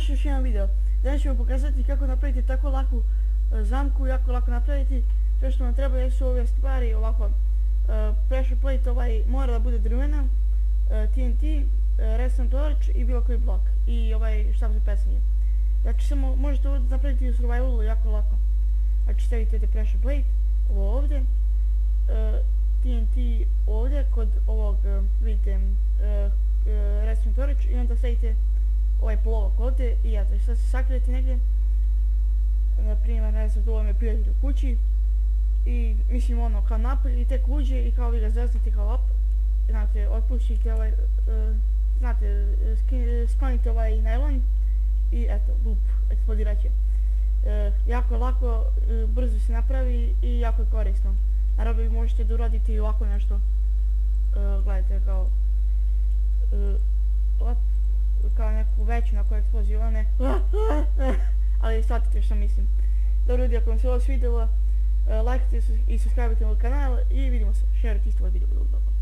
dobrodošli u još jedan video. Danas ću vam pokazati kako napraviti tako laku zamku, jako lako napraviti. Sve što vam treba jesu ove stvari, ovako pressure plate mora da bude drvena, TNT, redstone torch i bilo koji blok i štap za pesanje. Znači samo možete ovo napraviti u survivalu jako lako. Znači stavite te pressure plate, ovo ovdje, TNT ovdje kod ovog, vidite, redstone torch i onda stavite ovaj polovak ovdje i eto, sad se sakrijete negdje, na primjer, ne znam, ovo me prijatelj u kući i mislim ono kao napolje i tek uđe i kao vi ga zeznete kao op, znate, otpuštite znate, sklonite ovaj najlon i eto, bup, eksplodirat će. Jako lako, brzo se napravi i jako je korisno. Naravno vi možete da uradite i ovako nešto, gledajte kao neku veću neku eksploziju, ali shvatite što mislim. Dobro ljudi, ako vam se ovo svidjelo, lajkajte i subscribe-ite moj kanal i vidimo se, šerite isto ovaj video.